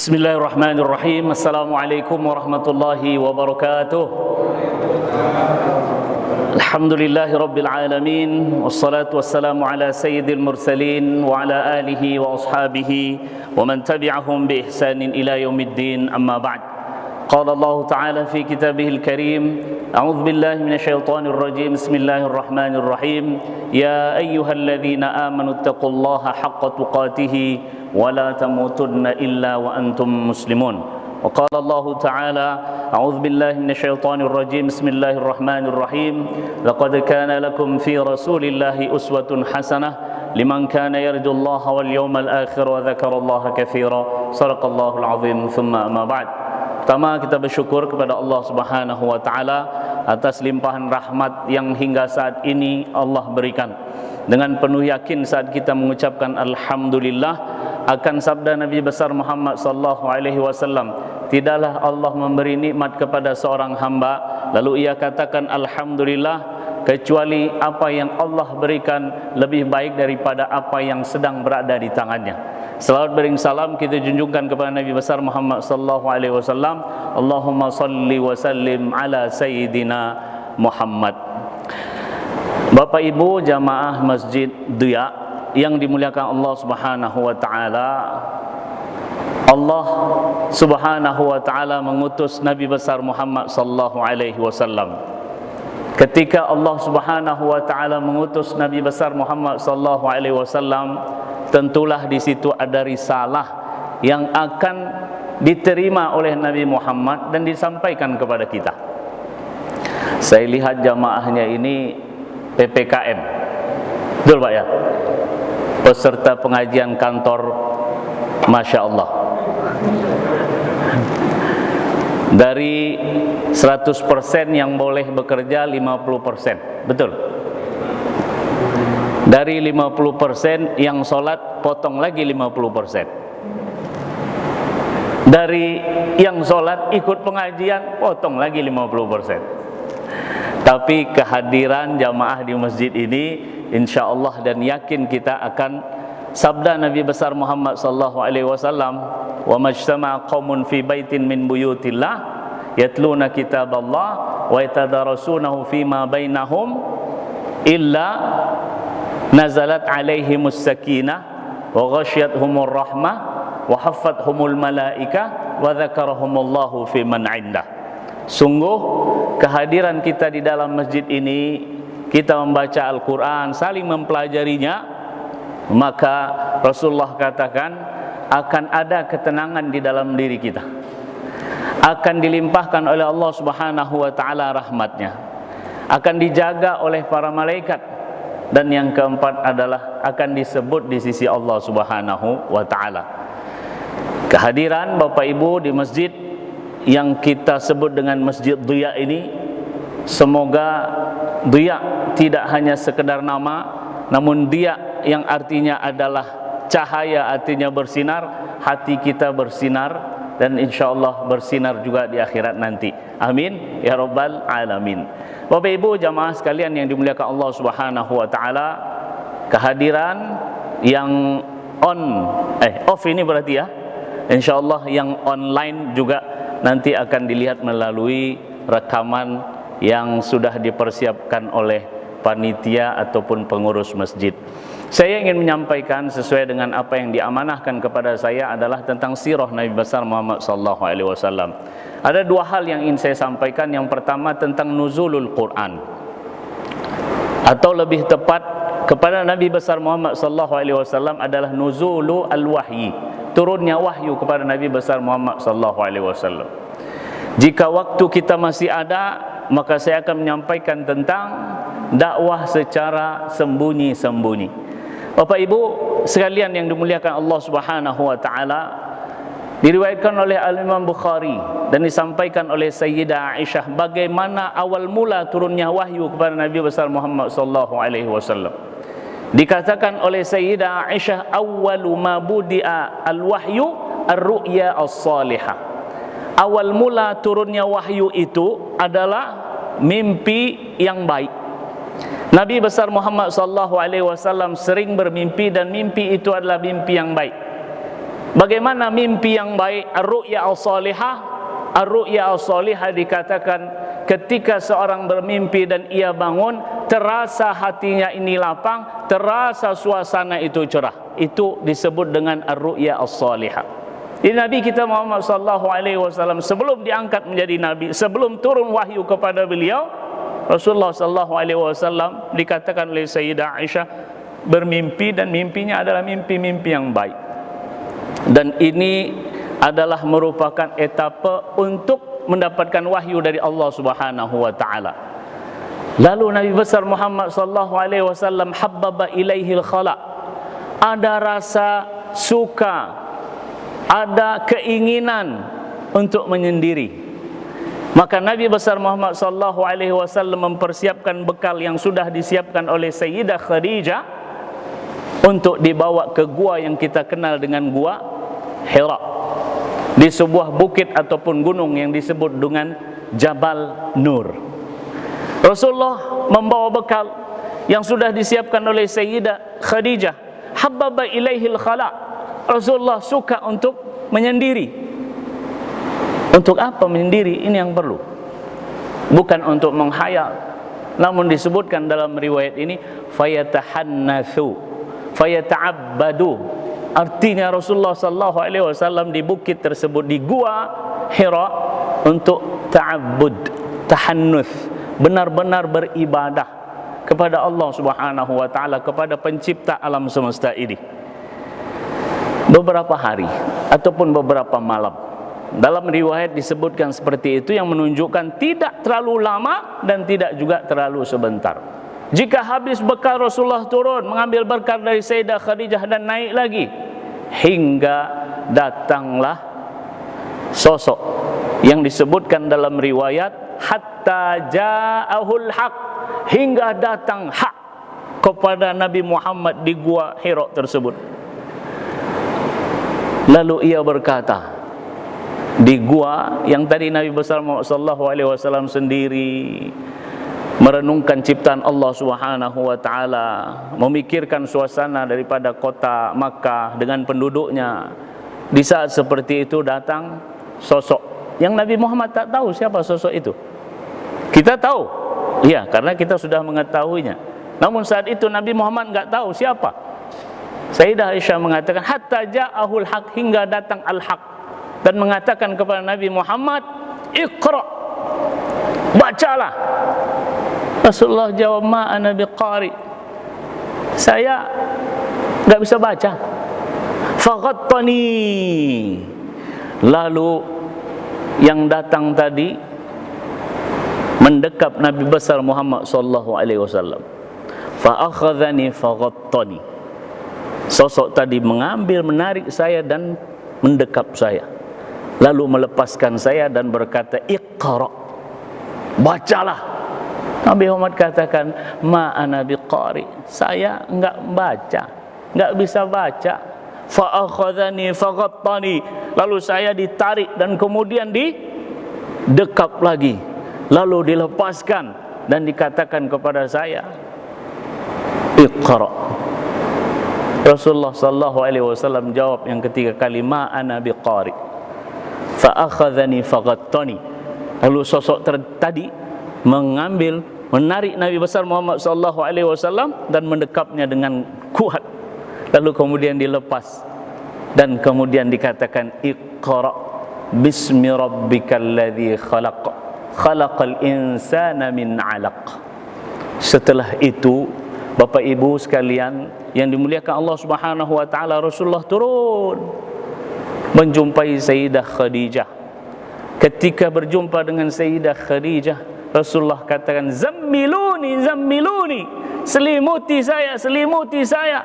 Bismillahirrahmanirrahim. Assalamualaikum warahmatullahi wabarakatuh. Alhamdulillahi rabbil alamin. Wassalatu wassalamu ala sayyidil mursalin wa ala alihi wa ashabihi wa man tabi'ahum bi ihsanin ila yaumiddin, amma ba'd. Qala Allah ta'ala fi kitabihil karim, a'udzu billahi minasy syaithanir rajim. Bismillahirrahmanirrahim. Ya ayyuhalladzina amanu taqullaha haqqa tuqatih ولا تموتن إلا وأنتم مسلمون. وقال الله تعالى أعوذ بالله من الشيطان الرجيم بسم الله الرحمن الرحيم لقد كان لكم في رسول الله أسوة حسنة لمن كان يرجو الله واليوم الآخر وذكر الله كثيرا صدق الله العظيم. ثم أما بعد. Pertama, kita bersyukur kepada Allah Subhanahu wa taala atas limpahan rahmat yang hingga saat ini Allah berikan. Dengan penuh yakin saat kita mengucapkan alhamdulillah akan sabda Nabi besar Muhammad sallallahu alaihi wasallam, tidaklah Allah memberi nikmat kepada seorang hamba lalu ia katakan alhamdulillah kecuali apa yang Allah berikan lebih baik daripada apa yang sedang berada di tangannya. Selawat bering salam kita junjungkan kepada Nabi besar Muhammad sallallahu alaihi wasallam. Allahumma salli wa sallim ala sayyidina Muhammad. Bapak Ibu jamaah Masjid Duya yang dimuliakan Allah Subhanahu wa taala, Allah Subhanahu wa taala mengutus Nabi besar Muhammad sallallahu alaihi wasallam. Ketika Allah Subhanahu wa taala mengutus Nabi besar Muhammad sallallahu alaihi wasallam, tentulah di situ ada risalah yang akan diterima oleh Nabi Muhammad dan disampaikan kepada kita. Saya lihat jamaahnya ini PPKM. Betul Pak ya? Peserta pengajian kantor, Masya Allah. Dari 100% yang boleh bekerja 50%. Betul? Dari 50% yang sholat potong lagi 50%. Dari yang sholat ikut pengajian potong lagi 50%. Tapi kehadiran jamaah di masjid ini insya Allah dan yakin kita akan sabda Nabi besar Muhammad sallallahu alaihi wasallam, wa majtama'a qaumun fi baitin min buyutillah yatluna kitaballah wa yatadarasunahu fima bainahum illa nazalat alaihimus sakinah wa ghasyiyatuhumur rahmah wa haffathumul malaika wa dzakarahumullahu fi man 'indah. Sungguh kehadiran kita di dalam masjid ini, kita membaca Al-Quran, saling mempelajarinya, maka Rasulullah katakan akan ada ketenangan di dalam diri kita, akan dilimpahkan oleh Allah Subhanahu wa ta'ala rahmatnya, akan dijaga oleh para malaikat, dan yang keempat adalah akan disebut di sisi Allah Subhanahu wa ta'ala. Kehadiran Bapak Ibu di masjid yang kita sebut dengan Masjid Duya ini, semoga Duya tidak hanya sekedar nama, namun Dia yang artinya adalah cahaya, artinya bersinar, hati kita bersinar dan insya Allah bersinar juga di akhirat nanti. Amin ya rabbal alamin. Bapak Ibu jamaah sekalian yang dimuliakan Allah Subhanahu wa taala, kehadiran yang off ini berarti ya, insya Allah yang online juga nanti akan dilihat melalui rekaman yang sudah dipersiapkan oleh panitia ataupun pengurus masjid. Saya ingin menyampaikan sesuai dengan apa yang diamanahkan kepada saya adalah tentang sirah Nabi besar Muhammad sallallahu alaihi wasallam. Ada dua hal yang ingin saya sampaikan. Yang pertama tentang nuzulul Quran, atau lebih tepat kepada Nabi besar Muhammad sallallahu alaihi wasallam adalah nuzulu al-wahyi, turunnya wahyu kepada Nabi besar Muhammad sallallahu alaihi wasallam. Jika waktu kita masih ada, maka saya akan menyampaikan tentang dakwah secara sembunyi-sembunyi. Bapak Ibu sekalian yang dimuliakan Allah Subhanahu wa taala, diriwayatkan oleh Al-Imam Bukhari dan disampaikan oleh Sayyidah Aisyah bagaimana awal mula turunnya wahyu kepada Nabi besar Muhammad sallallahu alaihi wasallam. Dikatakan oleh Sayyidah Aisyah, awwalu ma budi'a al-wahyu ar-ru'ya as-salihah. Awal mula turunnya wahyu itu adalah mimpi yang baik. Nabi besar Muhammad sallallahu alaihi wasallam sering bermimpi dan mimpi itu adalah mimpi yang baik. Bagaimana mimpi yang baik? Ar-ru'ya as-salihah. Ar-ru'ya as-salihah dikatakan ketika seorang bermimpi dan ia bangun, terasa hatinya ini lapang, terasa suasana itu cerah. Itu disebut dengan ar-ru'ya as-salihah. Jadi Nabi kita Muhammad sallallahu alaihi wasallam sebelum diangkat menjadi nabi, sebelum turun wahyu kepada beliau, Rasulullah sallallahu alaihi wasallam dikatakan oleh Sayyidah Aisyah bermimpi, dan mimpinya adalah mimpi-mimpi yang baik. Dan ini adalah merupakan etapa untuk mendapatkan wahyu dari Allah Subhanahu wa taala. Lalu Nabi besar Muhammad sallallahu alaihi wasallam habbaba ilaihil khala. Ada rasa suka, ada keinginan untuk menyendiri. Maka Nabi besar Muhammad sallallahu alaihi wasallam mempersiapkan bekal yang sudah disiapkan oleh Sayyidah Khadijah untuk dibawa ke gua yang kita kenal dengan gua Hira, di sebuah bukit ataupun gunung yang disebut dengan Jabal Nur. Rasulullah membawa bekal yang sudah disiapkan oleh Sayyidah Khadijah. Habbaba ilaihil khala. Rasulullah suka untuk menyendiri. Untuk apa menyendiri? Ini yang perlu. Bukan untuk menghayal. Namun disebutkan dalam riwayat ini fayatahannatsu, fayata'abbadu. Artinya Rasulullah sallallahu alaihi wasallam di bukit tersebut, di gua Hira, untuk ta'abbud, tahannuts, benar-benar beribadah kepada Allah Subhanahu wa taala, kepada pencipta alam semesta ini. Beberapa hari ataupun beberapa malam. Dalam riwayat disebutkan seperti itu, yang menunjukkan tidak terlalu lama dan tidak juga terlalu sebentar. Jika habis bekal, Rasulullah turun mengambil bekal dari Sayyidah Khadijah dan naik lagi, hingga datanglah sosok yang disebutkan dalam riwayat hatta ja'ahul haq, hingga datang hak kepada Nabi Muhammad di gua Hira tersebut. Lalu ia berkata, di gua yang tadi Nabi besar Muhammad sallallahu alaihi wasallam sendiri merenungkan ciptaan Allah Subhanahu wa taala, memikirkan suasana daripada kota Makkah dengan penduduknya. Di saat seperti itu datang sosok yang Nabi Muhammad tak tahu siapa sosok itu. Kita tahu, iya, karena kita sudah mengetahuinya. Namun saat itu Nabi Muhammad enggak tahu siapa. Sayyidah Aisyah mengatakan hatta ja'ahul haq, hingga datang al-haq, dan mengatakan kepada Nabi Muhammad, Iqra, bacalah. Rasulullah jawab, ma ana biqari, saya enggak bisa baca. Faghattani. Lalu yang datang tadi mendekap Nabi besar Muhammad sallallahu alaihi wasallam. Fa akhadhani faghattani. Sosok tadi mengambil, menarik saya dan mendekap saya, lalu melepaskan saya dan berkata, Iqra, bacalah. Nabi Muhammad katakan, ma ana biqari, saya enggak baca, enggak bisa baca. Fa akhadhani faghattani, lalu saya ditarik dan kemudian didekap lagi, lalu dilepaskan dan dikatakan kepada saya, Iqra. Rasulullah sallallahu alaihi wasallam jawab yang ketiga kali, ma ana biqari, fa akhadhani faghattani. Lalu sosok tadi mengambil, menarik Nabi besar Muhammad sallallahu alaihi wasallam dan mendekapnya dengan kuat, lalu kemudian dilepas dan kemudian dikatakan, Iqra bismi rabbikal ladzi khalaq, khalaqal insana min 'alaq. Setelah itu, Bapak Ibu sekalian yang dimuliakan Allah Subhanahu wa taala, Rasulullah turun menjumpai Sayyidah Khadijah. Ketika berjumpa dengan Sayyidah Khadijah, Rasulullah katakan, zammiluni, zammiluni, selimuti saya, selimuti saya.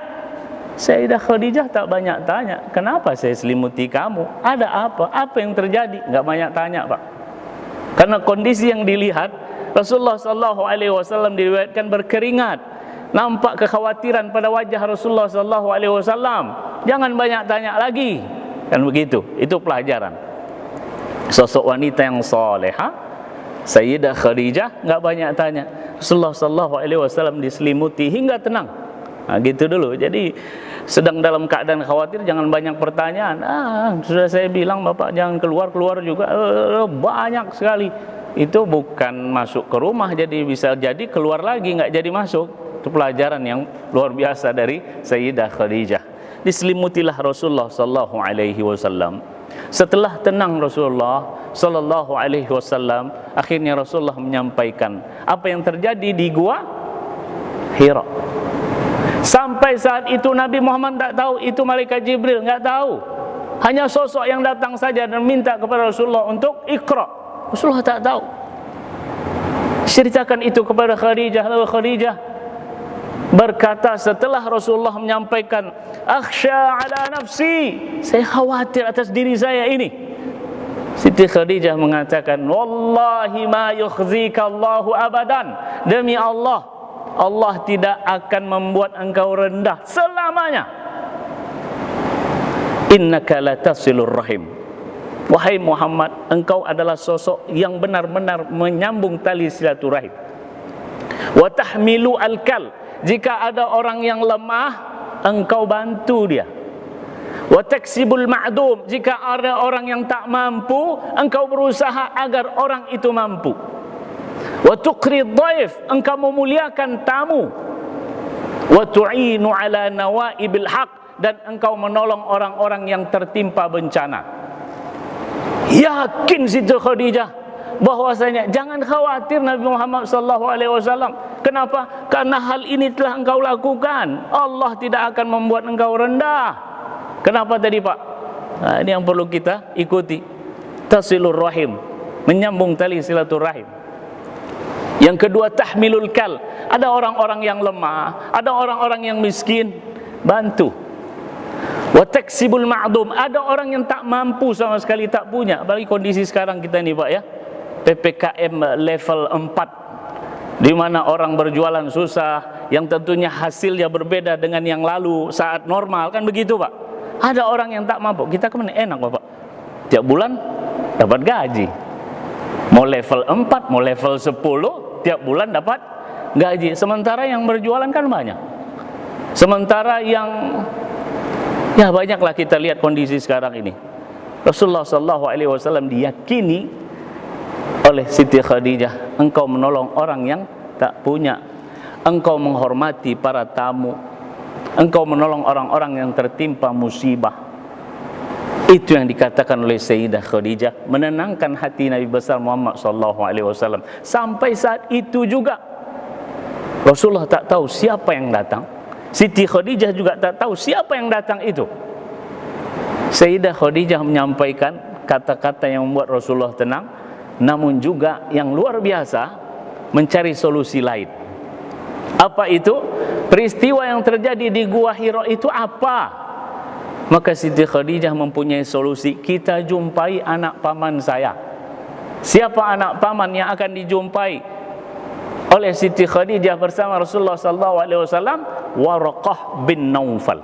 Sayyidah Khadijah tak banyak tanya, kenapa saya selimuti kamu? Ada apa? Apa yang terjadi? Enggak banyak tanya, Pak. Karena kondisi yang dilihat, Rasulullah sallallahu alaihi wasallam diriwayatkan berkeringat. Nampak kekhawatiran pada wajah Rasulullah sallallahu alaihi wasallam. Jangan banyak tanya lagi. Kan begitu. Itu pelajaran. Sosok wanita yang salehah, Sayyidah Khadijah, enggak banyak tanya. Rasulullah sallallahu alaihi wasallam diselimuti hingga tenang. Nah, gitu dulu. Jadi sedang dalam keadaan khawatir, jangan banyak pertanyaan. Sudah saya bilang Bapak jangan keluar juga. Banyak sekali. Itu bukan masuk ke rumah, jadi bisa jadi keluar lagi nggak jadi masuk. Itu pelajaran yang luar biasa dari Sayyidah Khadijah. Diselimutilah Rasulullah sallallahu alaihi wasallam. Setelah tenang Rasulullah sallallahu alaihi wasallam, akhirnya Rasulullah menyampaikan apa yang terjadi di gua Hira. Sampai saat itu Nabi Muhammad tak tahu itu malaikat Jibril, nggak tahu. Hanya sosok yang datang saja dan minta kepada Rasulullah untuk Iqra. Rasulullah tak tahu. Ceritakan itu kepada Khadijah. Lalu Khadijah berkata setelah Rasulullah menyampaikan, akhsha ala nafsi, saya khawatir atas diri saya ini. Siti Khadijah mengatakan, wallahi ma yukhzika Allahu abadan, demi Allah, Allah tidak akan membuat engkau rendah selamanya. Innaka latasilur rahim, wahai Muhammad, engkau adalah sosok yang benar-benar menyambung tali silaturahim. Wa tahmilu al-kal, jika ada orang yang lemah, engkau bantu dia. Wa taksibul ma'dum, jika ada orang yang tak mampu, engkau berusaha agar orang itu mampu. Wa tuqrid dhaif, engkau memuliakan tamu. Wa tu'inu ala nawaibil haq, dan engkau menolong orang-orang yang tertimpa bencana. Yakin Siti Khadijah bahwasanya jangan khawatir Nabi Muhammad SAW. Kenapa? Karena hal ini telah engkau lakukan. Allah tidak akan membuat engkau rendah. Kenapa tadi Pak? Nah, ini yang perlu kita ikuti. Tasilur rahim, menyambung tali silaturahim. Yang kedua, tahmilul kal. Ada orang-orang yang lemah, ada orang-orang yang miskin, bantu. Wa taksibul ma'dum, ada orang yang tak mampu sama sekali, tak punya. Apalagi kondisi sekarang kita ini Pak ya, PPKM level 4, di mana orang berjualan susah, yang tentunya hasilnya berbeda dengan yang lalu saat normal, kan begitu Pak. Ada orang yang tak mampu, kita kemana enak Bapak, tiap bulan dapat gaji, mau level 4, mau level 10, tiap bulan dapat gaji. Sementara yang berjualan kan banyak, sementara yang ya banyaklah kita lihat kondisi sekarang ini. Rasulullah SAW diyakini oleh Siti Khadijah, engkau menolong orang yang tak punya, engkau menghormati para tamu, engkau menolong orang-orang yang tertimpa musibah. Itu yang dikatakan oleh Sayyidah Khadijah, menenangkan hati Nabi besar Muhammad SAW. Sampai saat itu juga Rasulullah tak tahu siapa yang datang, Siti Khadijah juga tak tahu siapa yang datang itu. Sayyidah Khadijah menyampaikan kata-kata yang membuat Rasulullah tenang, namun juga yang luar biasa, mencari solusi lain. Apa itu? Peristiwa yang terjadi di Gua Hira itu apa? Maka Siti Khadijah mempunyai solusi. Kita jumpai anak paman saya. Siapa anak paman yang akan dijumpai oleh Siti Khadijah bersama Rasulullah SAW? Waraqah bin Naufal.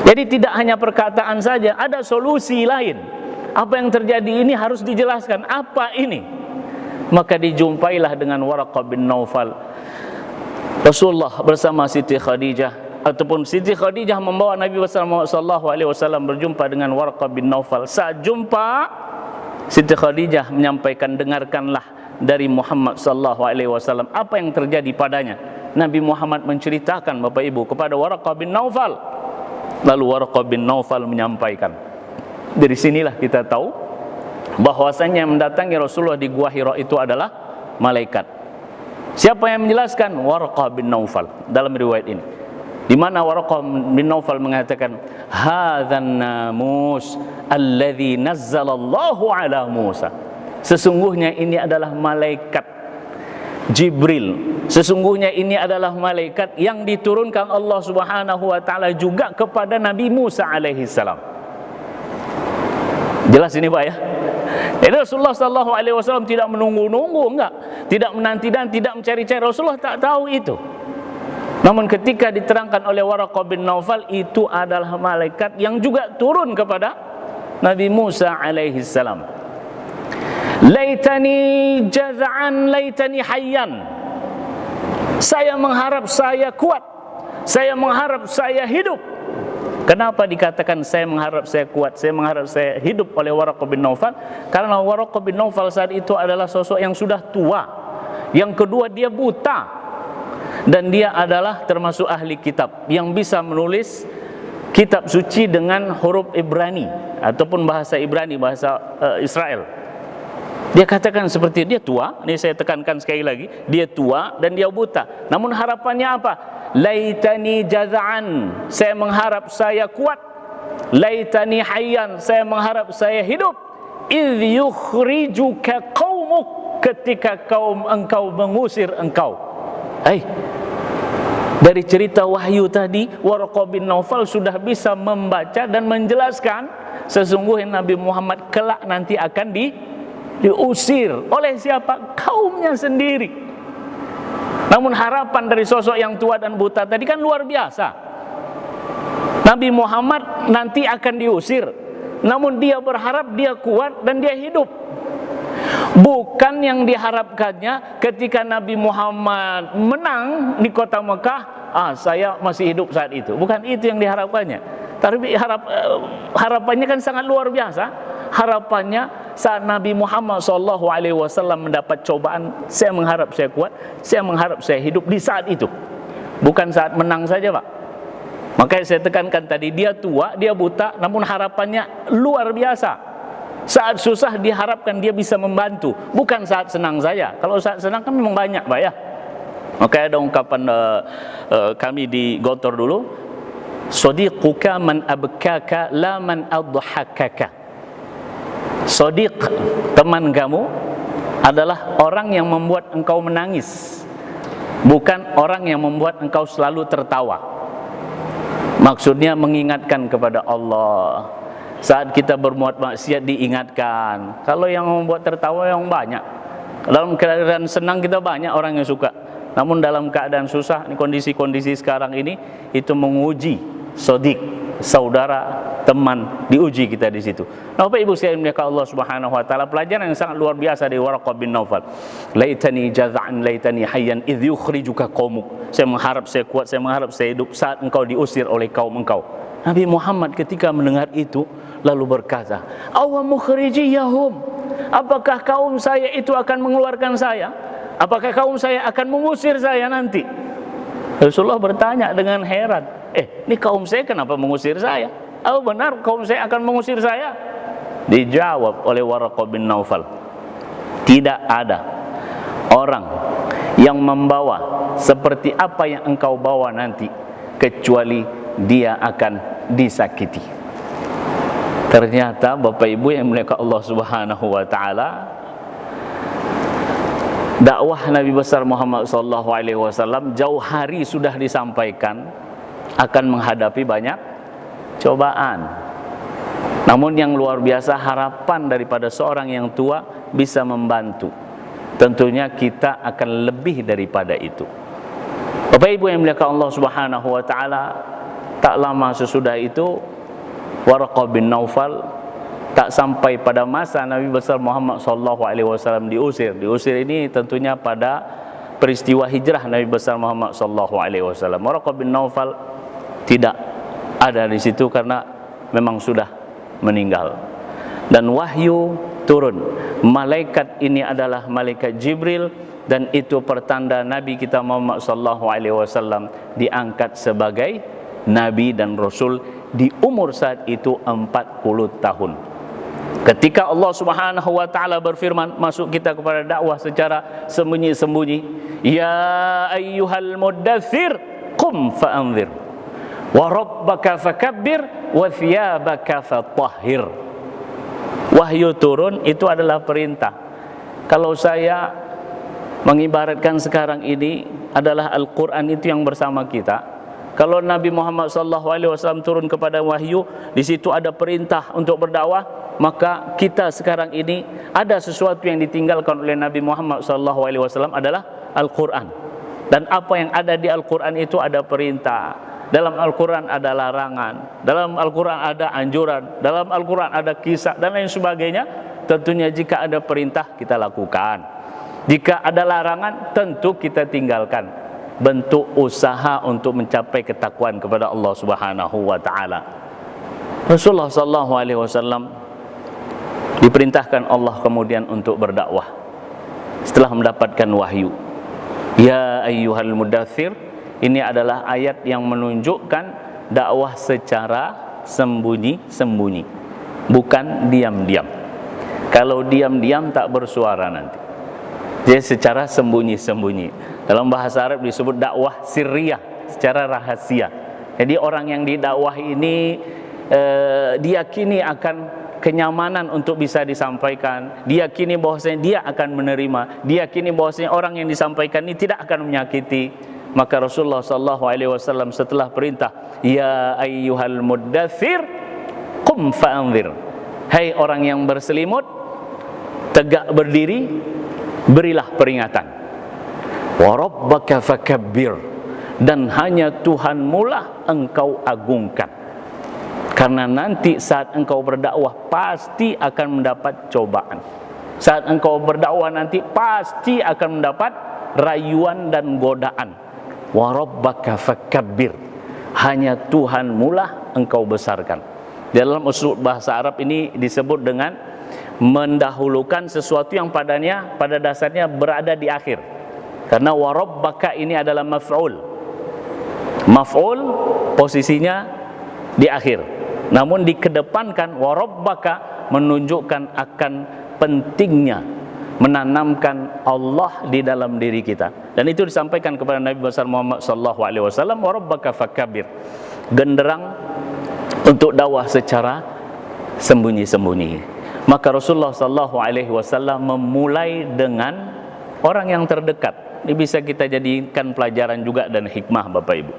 Jadi tidak hanya perkataan saja, ada solusi lain. Apa yang terjadi ini harus dijelaskan. Apa ini? Maka dijumpailah dengan Waraqah bin Naufal. Rasulullah bersama Siti Khadijah, ataupun Siti Khadijah membawa Nabi SAW berjumpa dengan Waraqah bin Naufal. Saat jumpa, Siti Khadijah menyampaikan, dengarkanlah dari Muhammad SAW apa yang terjadi padanya. Nabi Muhammad menceritakan Bapak Ibu kepada Waraqah bin Naufal. Lalu Waraqah bin Naufal menyampaikan. Dari sinilah kita tahu bahwasanya yang mendatangi Rasulullah di Gua Hira itu adalah malaikat. Siapa yang menjelaskan? Waraqah bin Naufal dalam riwayat ini, di mana Waraqah bin Naufal mengatakan, hadzan namus alladzi nazzalallahu ala Musa. Sesungguhnya ini adalah malaikat Jibril. Sesungguhnya ini adalah malaikat yang diturunkan Allah Subhanahu wa taala juga kepada Nabi Musa alaihi salam. Jelas ini Pak ya? Jadi Rasulullah SAW tidak menunggu-nunggu, enggak, tidak menanti dan tidak mencari-cari. Rasulullah tak tahu itu. Namun ketika diterangkan oleh Waraqah bin Naufal, itu adalah malaikat yang juga turun kepada Nabi Musa alaihi salam. Laitani jaz'an laitani hayyan. Saya mengharap saya kuat, saya mengharap saya hidup. Kenapa dikatakan saya mengharap saya kuat, saya mengharap saya hidup oleh Waraqah bin Naufal? Karena Waraqah bin Naufal saat itu adalah sosok yang sudah tua. Yang kedua, dia buta. Dan dia adalah termasuk ahli kitab yang bisa menulis kitab suci dengan huruf Ibrani ataupun bahasa Ibrani, bahasa Israel. Dia katakan seperti dia tua, ini saya tekankan sekali lagi, dia tua dan dia buta. Namun harapannya apa? Laitani jaza'an, saya mengharap saya kuat. Laitani hayyan, saya mengharap saya hidup. Idh yukhrijuka qaumuk, ketika kaum engkau mengusir engkau. Dari cerita wahyu tadi, Waraqah bin Naufal sudah bisa membaca dan menjelaskan sesungguhnya Nabi Muhammad kelak nanti akan diusir oleh siapa? Kaumnya sendiri. Namun harapan dari sosok yang tua dan buta tadi kan luar biasa. Nabi Muhammad nanti akan diusir, namun dia berharap dia kuat dan dia hidup. Bukan yang diharapkannya ketika Nabi Muhammad menang di kota Mekah, saya masih hidup saat itu. Bukan itu yang diharapkannya. Tapi harapannya kan sangat luar biasa. Harapannya saat Nabi Muhammad SAW mendapat cobaan, saya mengharap saya kuat, saya mengharap saya hidup di saat itu. Bukan saat menang saja, Pak. Makanya saya tekankan tadi, dia tua, dia buta, namun harapannya luar biasa. Saat susah diharapkan dia bisa membantu, bukan saat senang saja. Kalau saat senang kan memang banyak, Pak, ya. Makanya ada ungkapan kami di Gontor dulu, sadiquka man abkaka la man adhakaka. Sadiq, teman kamu adalah orang yang membuat engkau menangis, bukan orang yang membuat engkau selalu tertawa. Maksudnya mengingatkan kepada Allah. Saat kita berbuat maksiat diingatkan. Kalau yang membuat tertawa yang banyak. Dalam keadaan senang kita banyak orang yang suka. Namun dalam keadaan susah, kondisi-kondisi sekarang ini itu menguji sadiq, saudara, teman, diuji kita di situ. Nah, Bapak Ibu sekalian dimuliakan Allah Subhanahu wa taala, pelajaran yang sangat luar biasa dari Waraqah bin Naufal. Laitani jaza'an laitani hayyan idh yukhrijuka qaumuk. Saya mengharap saya kuat, saya mengharap saya hidup saat engkau diusir oleh kaum engkau. Nabi Muhammad ketika mendengar itu lalu berkata, "Awa mukhrijiyahum? Apakah kaum saya itu akan mengeluarkan saya? Apakah kaum saya akan mengusir saya nanti?" Rasulullah bertanya dengan heran, ini kaum saya kenapa mengusir saya? Oh benar kaum saya akan mengusir saya? Dijawab oleh Waraqah bin Naufal, tidak ada orang yang membawa seperti apa yang engkau bawa nanti, kecuali dia akan disakiti. Ternyata Bapak Ibu yang dimuliakan Allah Subhanahu wa taala, dakwah Nabi besar Muhammad SAW jauh hari sudah disampaikan akan menghadapi banyak cobaan. Namun yang luar biasa harapan daripada seorang yang tua bisa membantu. Tentunya kita akan lebih daripada itu. Bapak Ibu yang dimuliakan Allah Subhanahu wa taala, tak lama sesudah itu Waraqah bin Naufal tak sampai pada masa Nabi besar Muhammad SAW diusir. Diusir ini tentunya pada peristiwa hijrah Nabi besar Muhammad SAW. Waraqah bin Naufal tidak ada di situ karena memang sudah meninggal. Dan wahyu turun. Malaikat ini adalah malaikat Jibril, dan itu pertanda Nabi kita Muhammad SAW diangkat sebagai Nabi dan Rasul di umur saat itu 40 tahun. Ketika Allah Subhanahu wa taala berfirman, masuk kita kepada dakwah secara sembunyi-sembunyi, ya ayyuhal muddathir qum fa'anzir wa rabbaka fakabbir wa thiyabaka fatahhir. Wahyu turun itu adalah perintah. Kalau saya mengibaratkan sekarang ini adalah Al-Quran itu yang bersama kita. Kalau Nabi Muhammad SAW turun kepada wahyu, di situ ada perintah untuk berdakwah, maka kita sekarang ini ada sesuatu yang ditinggalkan oleh Nabi Muhammad SAW adalah Al-Quran. Dan apa yang ada di Al-Quran itu ada perintah. Dalam Al-Quran ada larangan, dalam Al-Quran ada anjuran, dalam Al-Quran ada kisah dan lain sebagainya. Tentunya jika ada perintah kita lakukan, jika ada larangan tentu kita tinggalkan. bentuk usaha untuk mencapai ketakwaan kepada Allah Subhanahu wa taala. Rasulullah sallallahu alaihi wasallam diperintahkan Allah kemudian untuk berdakwah setelah mendapatkan wahyu. Ya ayyuhal mudaththir, ini adalah ayat yang menunjukkan dakwah secara sembunyi-sembunyi, bukan diam-diam. Kalau diam-diam tak bersuara nanti. Jadi secara sembunyi-sembunyi. Dalam bahasa Arab disebut dakwah sirriyah, secara rahasia. Jadi orang yang didakwah ini diyakini akan kenyamanan untuk bisa disampaikan, diyakini bahwasanya dia akan menerima, diyakini bahwasanya orang yang disampaikan ini tidak akan menyakiti. Maka Rasulullah sallallahu alaihi wasallam setelah perintah, ya ayyuhal muddaththir qum fa'anzir, hai orang yang berselimut, tegak berdiri, berilah peringatan. Wa rabbaka fakabbir, dan hanya Tuhanmu lah engkau agungkan. Karena nanti saat engkau berdakwah pasti akan mendapat cobaan. Saat engkau berdakwah nanti pasti akan mendapat rayuan dan godaan. Wa rabbaka fakabbir, hanya Tuhanmu lah engkau besarkan. Dalam uslub bahasa Arab ini disebut dengan mendahulukan sesuatu yang pada dasarnya berada di akhir. Karena wa rabbaka ini adalah maf'ul. Maf'ul posisinya di akhir. Namun dikedepankan wa rabbaka menunjukkan akan pentingnya menanamkan Allah di dalam diri kita. Dan itu disampaikan kepada Nabi besar Muhammad sallallahu alaihi wasallam, wa rabbaka fakabbir. Genderang untuk dakwah secara sembunyi-sembunyi. Maka Rasulullah sallallahu alaihi wasallam memulai dengan orang yang terdekat. Ini bisa kita jadikan pelajaran juga dan hikmah Bapak Ibu.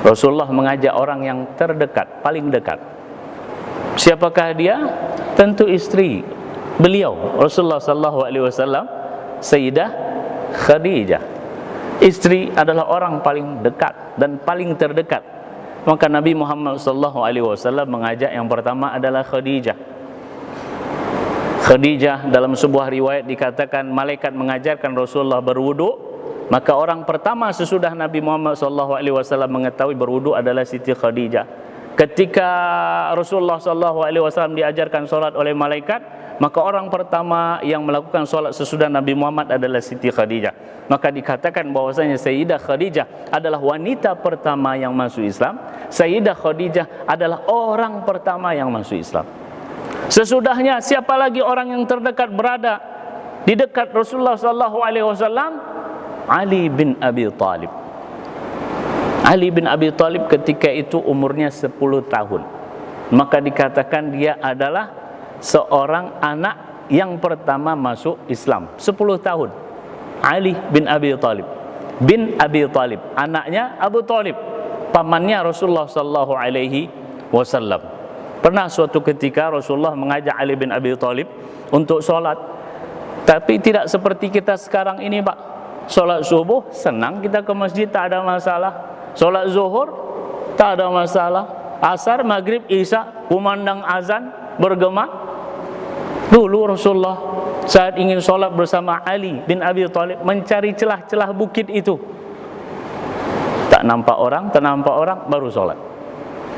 Rasulullah mengajak orang yang terdekat, paling dekat. Siapakah dia? Tentu istri beliau, Rasulullah sallallahu alaihi wasallam, Sayyidah Khadijah. Istri adalah orang paling dekat dan paling terdekat. Maka Nabi Muhammad sallallahu alaihi wasallam mengajak yang pertama adalah Khadijah. Khadijah dalam sebuah riwayat dikatakan malaikat mengajarkan Rasulullah berwudu. Maka orang pertama sesudah Nabi Muhammad SAW mengetahui berwudu adalah Siti Khadijah. Ketika Rasulullah SAW diajarkan solat oleh malaikat, maka orang pertama yang melakukan solat sesudah Nabi Muhammad adalah Siti Khadijah. Maka dikatakan bahwasanya Sayyidah Khadijah adalah wanita pertama yang masuk Islam. Sayyidah Khadijah adalah orang pertama yang masuk Islam. Sesudahnya siapa lagi orang yang terdekat berada di dekat Rasulullah SAW? Ali bin Abi Thalib. Ali bin Abi Thalib ketika itu umurnya 10 tahun. Maka dikatakan dia adalah seorang anak yang pertama masuk Islam. 10 tahun. Ali bin Abi Thalib. Bin Abi Thalib, anaknya Abu Thalib, pamannya Rasulullah sallallahu alaihi wasallam. Pernah suatu ketika Rasulullah mengajak Ali bin Abi Thalib untuk sholat. Tapi tidak seperti kita sekarang ini, Pak. Solat subuh senang kita ke masjid, tak ada masalah. Solat zuhur tak ada masalah. Asar, maghrib, isya kumandang azan bergema. Dulu Rasulullah saat ingin solat bersama Ali bin Abi Thalib mencari celah-celah bukit itu. Tak nampak orang baru solat.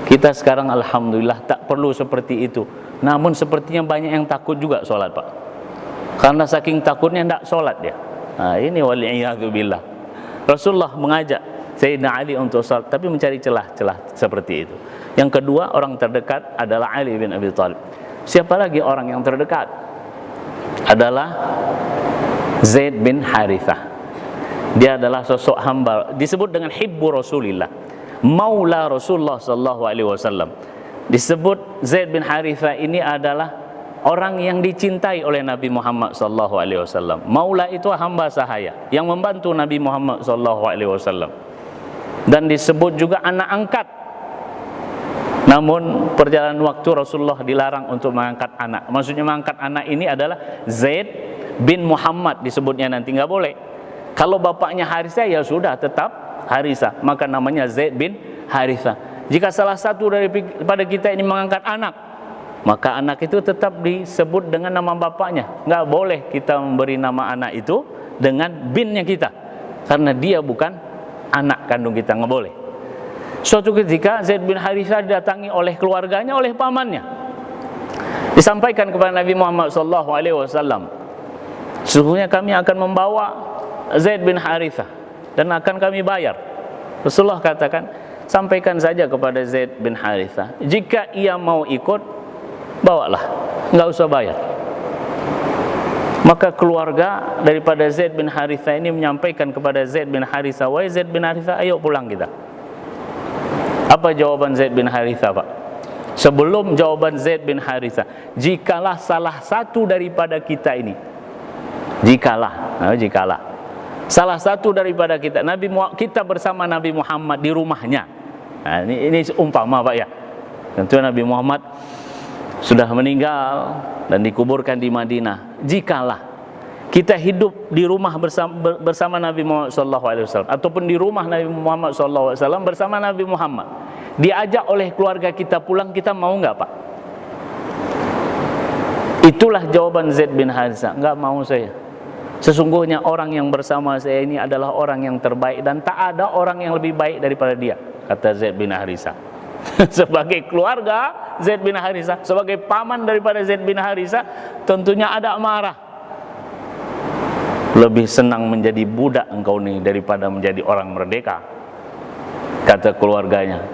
Kita sekarang alhamdulillah tak perlu seperti itu. Namun sepertinya banyak yang takut juga solat, Pak. Karena saking takutnya tak solat dia. Nah, ini wal'iyadzubillah. Rasulullah mengajak Sayyidina Ali untuk salat, tapi mencari celah-celah seperti itu. Yang kedua, orang terdekat adalah Ali bin Abi Thalib. Siapa lagi orang yang terdekat? Adalah Zaid bin Harithah. Dia adalah sosok hamba, disebut dengan hibbu Rasulillah, maula Rasulullah sallallahu alaihi wasallam. Disebut Zaid bin Harithah ini adalah orang yang dicintai oleh Nabi Muhammad sallallahu alaihi wasallam. Maula itu hamba sahaya yang membantu Nabi Muhammad sallallahu alaihi wasallam. Dan disebut juga anak angkat. Namun perjalanan waktu Rasulullah dilarang untuk mengangkat anak. Maksudnya mengangkat anak ini adalah Zaid bin Muhammad disebutnya nanti, enggak boleh. Kalau bapaknya Harithah ya sudah tetap Harithah, maka namanya Zaid bin Harithah. Jika salah satu daripada kita ini mengangkat anak, maka anak itu tetap disebut dengan nama bapaknya. Enggak boleh kita memberi nama anak itu dengan binnya kita, karena dia bukan anak kandung kita, nggak boleh. Suatu ketika Zaid bin Harithah didatangi oleh keluarganya, oleh pamannya. Disampaikan kepada Nabi Muhammad SAW, sesungguhnya kami akan membawa Zaid bin Harithah dan akan kami bayar. Rasulullah katakan, sampaikan saja kepada Zaid bin Harithah, jika ia mau ikut, bawalah, nggak usah bayar. Maka keluarga daripada Zaid bin Harithah ini menyampaikan kepada Zaid bin Harithah, wahai Zaid bin Harithah, ayo pulang kita. Apa jawaban Zaid bin Harithah, Pak? Sebelum jawaban Zaid bin Harithah, jikalah salah satu daripada kita ini, jikalah salah satu daripada kita, kita bersama Nabi Muhammad di rumahnya. Nah, ini umpama, Pak, ya. Tentu Nabi Muhammad sudah meninggal dan dikuburkan di Madinah. Jikalah kita hidup di rumah bersama Nabi Muhammad SAW, ataupun di rumah Nabi Muhammad SAW bersama Nabi Muhammad, diajak oleh keluarga kita pulang, kita mau nggak, Pak? Itulah jawaban Zaid bin Harithah, nggak mau saya. Sesungguhnya orang yang bersama saya ini adalah orang yang terbaik dan tak ada orang yang lebih baik daripada dia, kata Zaid bin Harithah. Sebagai keluarga Zaid bin Harithah, sebagai paman daripada Zaid bin Harithah, tentunya ada marah. Lebih senang menjadi budak engkau nih daripada menjadi orang merdeka, kata keluarganya.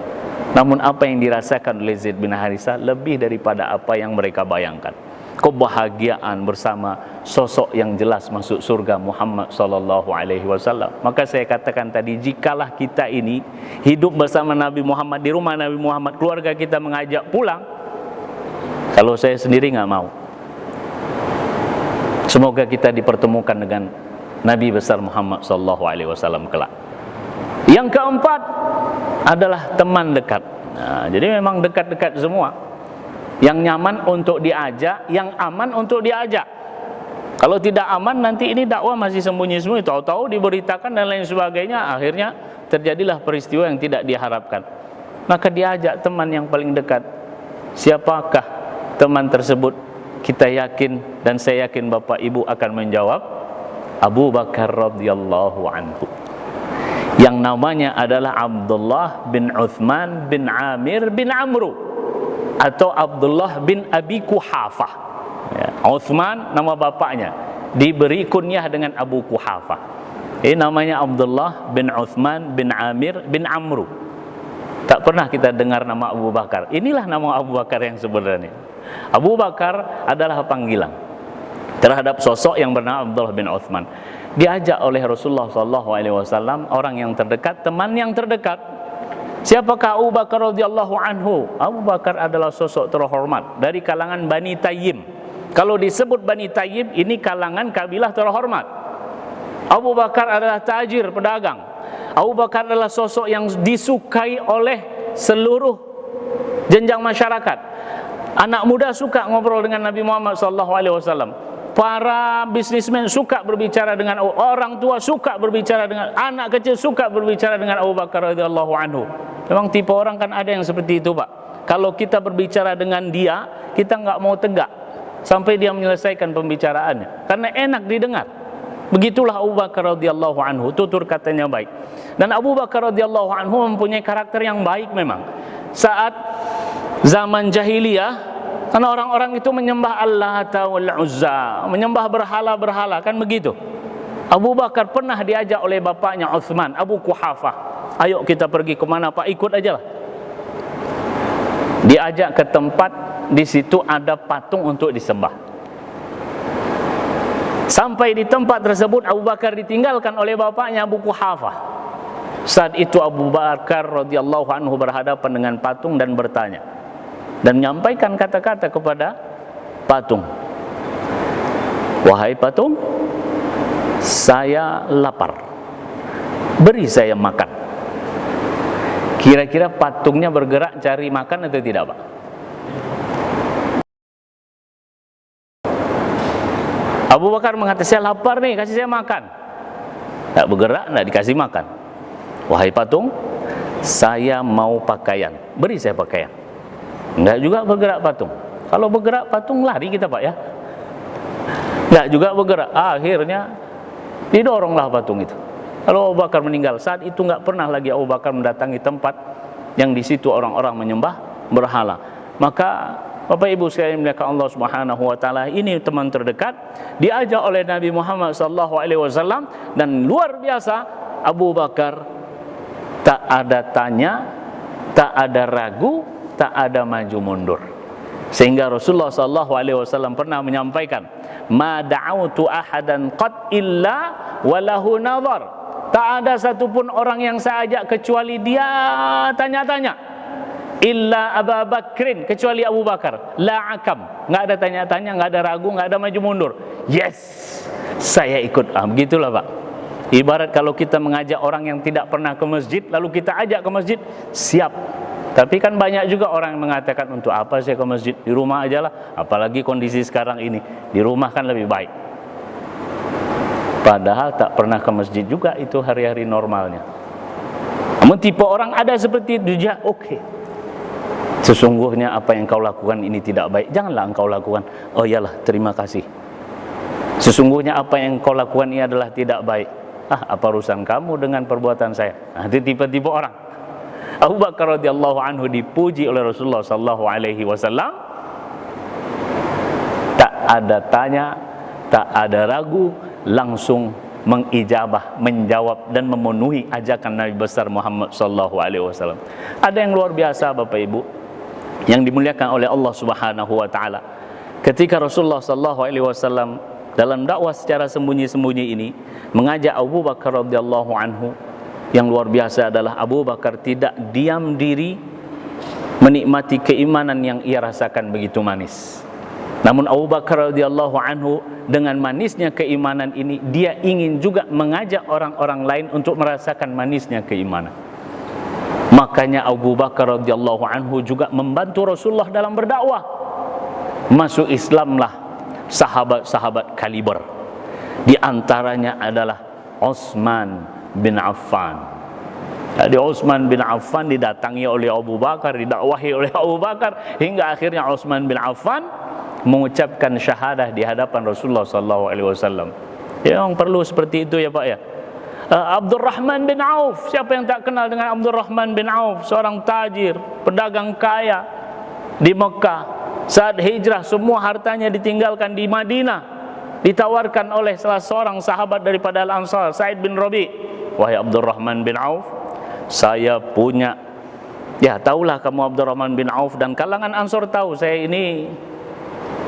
Namun apa yang dirasakan oleh Zaid bin Harithah lebih daripada apa yang mereka bayangkan. Kebahagiaan bersama sosok yang jelas masuk surga, Muhammad SAW. Maka saya katakan tadi, jikalah kita ini hidup bersama Nabi Muhammad, di rumah Nabi Muhammad, keluarga kita mengajak pulang, kalau saya sendiri nggak mau. Semoga kita dipertemukan dengan Nabi besar Muhammad SAW kelak. Yang keempat adalah teman dekat. Nah, jadi memang dekat-dekat semua. Yang nyaman untuk diajak, yang aman untuk diajak. Kalau tidak aman, nanti ini dakwah masih sembunyi-sembunyi, tahu-tahu diberitakan dan lain sebagainya, akhirnya terjadilah peristiwa yang tidak diharapkan. Maka diajak teman yang paling dekat. Siapakah teman tersebut? Kita yakin, dan saya yakin Bapak Ibu akan menjawab, Abu Bakar radhiyallahu anhu, yang namanya adalah Abdullah bin Uthman bin Amir bin Amru, atau Abdullah bin Abi Quhafah. Ya, Uthman nama bapaknya, diberi kunyah dengan Abu Quhafah. Ini namanya Abdullah bin Uthman bin Amir bin Amru. Tak pernah kita dengar nama Abu Bakar. Inilah nama Abu Bakar yang sebenarnya. Abu Bakar adalah panggilan terhadap sosok yang bernama Abdullah bin Uthman. Diajak oleh Rasulullah SAW, orang yang terdekat, teman yang terdekat. Siapakah Abu Bakar radhiyallahu anhu? Abu Bakar adalah sosok terhormat dari kalangan Bani Tayyib. Kalau disebut Bani Tayyib, ini kalangan kabilah terhormat. Abu Bakar adalah tajir, pedagang. Abu Bakar adalah sosok yang disukai oleh seluruh jenjang masyarakat. Anak muda suka ngobrol dengan Nabi Muhammad SAW. Para bisnismen suka berbicara dengan orang tua, suka berbicara dengan anak kecil, suka berbicara dengan Abu Bakar radhiyallahu anhu. Memang tipe orang kan ada yang seperti itu, Pak. Kalau kita berbicara dengan dia, kita nggak mau tegak sampai dia menyelesaikan pembicaraannya, karena enak didengar. Begitulah Abu Bakar radhiyallahu anhu, tutur katanya baik. Dan Abu Bakar radhiyallahu anhu mempunyai karakter yang baik memang. Saat zaman jahiliyah, karena orang-orang itu menyembah Allah wal Uzza, menyembah berhala-berhala, kan begitu. Abu Bakar pernah diajak oleh bapaknya Uthman, Abu Quhafah, ayo kita pergi kemana Pak, ikut aja lah. Diajak ke tempat, di situ ada patung untuk disembah. Sampai di tempat tersebut, Abu Bakar ditinggalkan oleh bapaknya Abu Quhafah. Saat itu Abu Bakar radhiyallahu anhu berhadapan dengan patung dan bertanya, dan menyampaikan kata-kata kepada patung. Wahai patung, saya lapar, beri saya makan. Kira-kira patungnya bergerak cari makan atau tidak, Pak? Abu Bakar mengatakan, saya lapar nih, kasih saya makan. Tak bergerak, tak dikasih makan. Wahai patung, saya mau pakaian, beri saya pakaian. Enggak juga bergerak patung. Kalau bergerak patung lari kita, Pak, ya. Enggak juga bergerak. Akhirnya didoronglah patung itu. Kalau Abu Bakar meninggal, saat itu nggak pernah lagi Abu Bakar mendatangi tempat yang di situ orang-orang menyembah berhala. Maka Bapak Ibu sekalian dimuliakan Allah Subhanahu wa taala, ini teman terdekat diajak oleh Nabi Muhammad sallallahu alaihi wasallam, dan luar biasa Abu Bakar tak ada tanya, tak ada ragu, tak ada maju mundur. Sehingga Rasulullah sallallahu alaihi wasallam pernah menyampaikan, "Ma da'autu ahadan qad illa walahu nazar." Tak ada satupun orang yang saya ajak kecuali dia tanya-tanya. Illa Abu Bakrin, kecuali Abu Bakar, la akam, nggak ada tanya-tanya, nggak ada ragu, nggak ada maju mundur. Yes, saya ikut. Begitulah Pak. Ibarat kalau kita mengajak orang yang tidak pernah ke masjid, lalu kita ajak ke masjid, siap. Tapi kan banyak juga orang yang mengatakan, untuk apa saya ke masjid, di rumah aja lah. Apalagi kondisi sekarang ini, di rumah kan lebih baik. Padahal tak pernah ke masjid juga, itu hari-hari normalnya. Namun tipe orang ada seperti itu, ya oke. Sesungguhnya apa yang kau lakukan ini tidak baik, janganlah engkau lakukan. Oh iyalah, terima kasih. Sesungguhnya apa yang kau lakukan ini adalah tidak baik. Apa urusan kamu dengan perbuatan saya? Itu tipe-tipe orang. Abu Bakar radhiyallahu anhu dipuji oleh Rasulullah sallallahu alaihi wasallam. Tak ada tanya, tak ada ragu, langsung mengijabah, menjawab dan memenuhi ajakan Nabi besar Muhammad sallallahu alaihi wasallam. Ada yang luar biasa Bapak Ibu, yang dimuliakan oleh Allah Subhanahu wa taala. Ketika Rasulullah sallallahu alaihi wasallam dalam dakwah secara sembunyi-sembunyi ini mengajak Abu Bakar radhiyallahu anhu, yang luar biasa adalah Abu Bakar tidak diam diri menikmati keimanan yang ia rasakan begitu manis. Namun Abu Bakar radhiyallahu anhu dengan manisnya keimanan ini, dia ingin juga mengajak orang-orang lain untuk merasakan manisnya keimanan. Makanya Abu Bakar radhiyallahu anhu juga membantu Rasulullah dalam berdakwah. Masuk Islamlah sahabat-sahabat kaliber. Di antaranya adalah Utsman bin Affan. Jadi Utsman bin Affan didatangi oleh Abu Bakar, didakwahi oleh Abu Bakar, hingga akhirnya Utsman bin Affan mengucapkan syahadah di hadapan Rasulullah sallallahu alaihi wasallam. Yang perlu seperti itu ya Pak ya. Abdurrahman bin Auf, siapa yang tak kenal dengan Abdurrahman bin Auf, seorang tajir, pedagang kaya di Mekah. Saat hijrah semua hartanya ditinggalkan di Madinah, ditawarkan oleh salah seorang sahabat daripada Al-Ansar, Sa'id bin Rabi'. Wahai Abdurrahman bin Auf, saya punya, ya tahulah kamu Abdurrahman bin Auf, dan kalangan Ansar tahu saya ini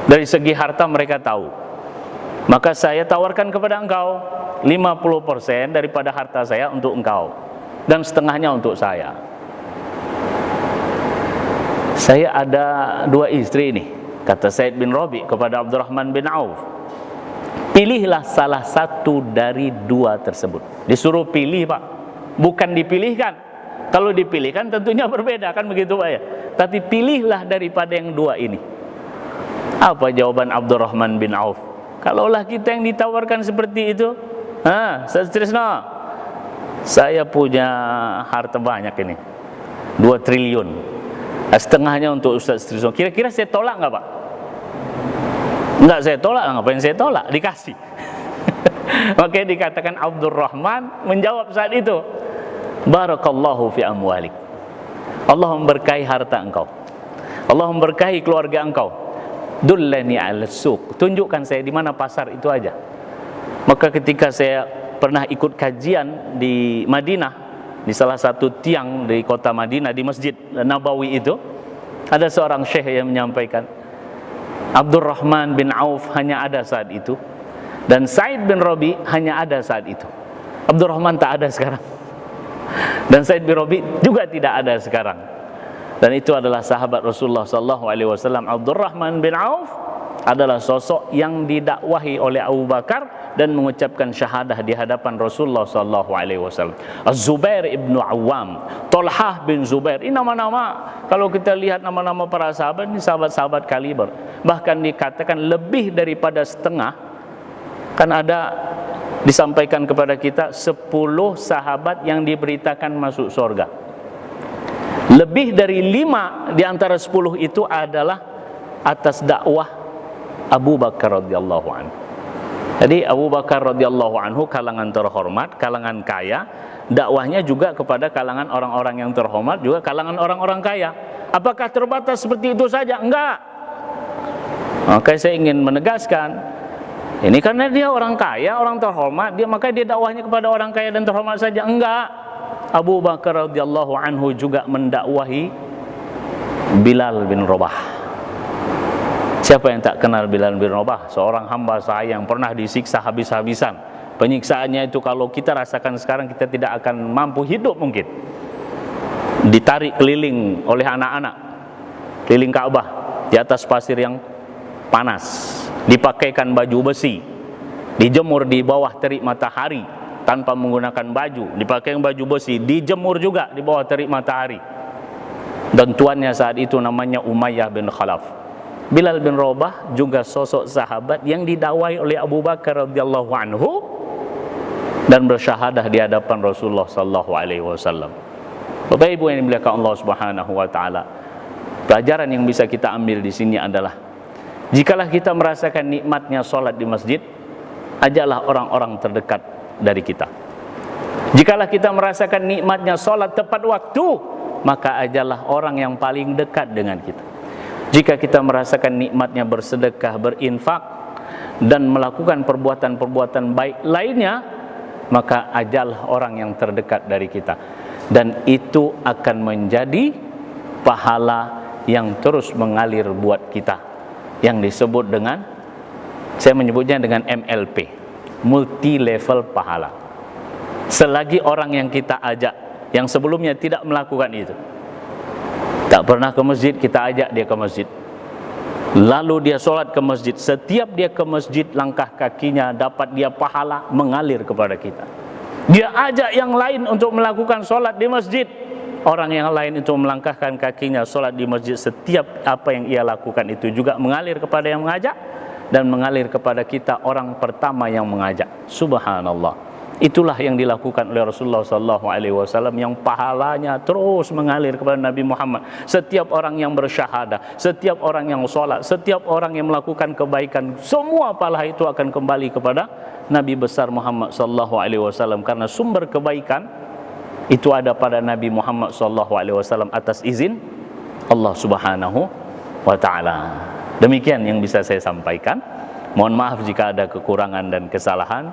dari segi harta mereka tahu. Maka saya tawarkan kepada engkau 50% daripada harta saya untuk engkau, dan setengahnya untuk saya. Saya ada 2 istri ini, kata Sa'id bin Rabi' kepada Abdurrahman bin Auf. Pilihlah salah satu dari 2 tersebut. Disuruh pilih Pak, bukan dipilihkan. Kalau dipilihkan tentunya berbeda, kan begitu Pak ya. Tapi pilihlah daripada yang 2 ini. Apa jawaban Abdurrahman bin Auf? Kalaulah kita yang ditawarkan seperti itu, Ustaz Trisno, saya punya harta banyak ini, 2 triliun, setengahnya untuk Ustaz Trisno. Kira-kira saya tolak nggak Pak? Enggak, saya tolak. Ngapain saya tolak? Dikasih. Makanya dikatakan Abdurrahman menjawab saat itu, barakallahu fi amwalik. Allah memberkahi harta engkau, Allah memberkahi keluarga engkau. Dullani ala suq, tunjukkan saya di mana pasar itu aja. Maka ketika saya pernah ikut kajian di Madinah, di salah satu tiang di kota Madinah, di Masjid Nabawi itu, ada seorang syekh yang menyampaikan, Abdurrahman bin Auf hanya ada saat itu, dan Sa'id bin Rabi' hanya ada saat itu. Abdurrahman tak ada sekarang, dan Sa'id bin Rabi' juga tidak ada sekarang. Dan itu adalah sahabat Rasulullah sallallahu alaihi wasallam. Abdurrahman bin Auf adalah sosok yang didakwahi oleh Abu Bakar dan mengucapkan syahadah di hadapan Rasulullah sallallahu alaihi wasallam. Az-Zubair ibnu Awam, Talhah bin Zubair. Ini nama-nama, kalau kita lihat nama-nama para sahabat, ini sahabat-sahabat kaliber. Bahkan dikatakan lebih daripada setengah. Kan ada disampaikan kepada kita 10 sahabat yang diberitakan masuk surga. Lebih dari 5 di antara 10 itu adalah atas dakwah Abu Bakar radhiyallahu anhu. Jadi Abu Bakar radhiyallahu anhu kalangan terhormat, kalangan kaya, dakwahnya juga kepada kalangan orang-orang yang terhormat, juga kalangan orang-orang kaya. Apakah terbatas seperti itu saja? Enggak. Maka saya ingin menegaskan, ini karena dia orang kaya, orang terhormat, maka dia dakwahnya kepada orang kaya dan terhormat saja? Enggak. Abu Bakar radhiyallahu anhu juga mendakwahi Bilal bin Rabah. Siapa yang tak kenal Bilal bin Rabah? Seorang hamba sahaya yang pernah disiksa habis-habisan. Penyiksaannya itu kalau kita rasakan sekarang, kita tidak akan mampu hidup mungkin. Ditarik keliling oleh anak-anak, keliling Ka'bah di atas pasir yang panas, dipakaikan baju besi, dijemur di bawah terik matahari tanpa menggunakan baju, dipakai baju besi, dijemur juga di bawah terik matahari. Dan tuannya saat itu namanya Umayyah bin Khalaf. Bilal bin Rabah juga sosok sahabat yang didakwai oleh Abu Bakar radhiyallahu anhu dan bersyahadah di hadapan Rasulullah sallallahu alaihi wasallam. Bapak Ibu yang dimuliakan Allah Subhanahu wa taala, pelajaran yang bisa kita ambil di sini adalah, jikalau kita merasakan nikmatnya salat di masjid, ajaklah orang-orang terdekat dari kita. Jikalau kita merasakan nikmatnya salat tepat waktu, maka ajaklah orang yang paling dekat dengan kita. Jika kita merasakan nikmatnya bersedekah, berinfak, dan melakukan perbuatan-perbuatan baik lainnya, maka ajaklah orang yang terdekat dari kita. Dan itu akan menjadi pahala yang terus mengalir buat kita, yang disebut dengan, saya menyebutnya dengan MLP, multi level pahala. Selagi orang yang kita ajak, yang sebelumnya tidak melakukan itu, tak pernah ke masjid, kita ajak dia ke masjid, lalu dia sholat ke masjid, setiap dia ke masjid, langkah kakinya dapat dia pahala mengalir kepada kita. Dia ajak yang lain untuk melakukan sholat di masjid, orang yang lain itu melangkahkan kakinya sholat di masjid, setiap apa yang ia lakukan itu juga mengalir kepada yang mengajak, dan mengalir kepada kita, orang pertama yang mengajak. Subhanallah. Itulah yang dilakukan oleh Rasulullah SAW, yang pahalanya terus mengalir kepada Nabi Muhammad. Setiap orang yang bersyahadah, setiap orang yang sholat, setiap orang yang melakukan kebaikan, semua pahala itu akan kembali kepada Nabi besar Muhammad SAW. Karena sumber kebaikan itu ada pada Nabi Muhammad SAW atas izin Allah Subhanahu wa ta'ala. Demikian yang bisa saya sampaikan. Mohon maaf jika ada kekurangan dan kesalahan.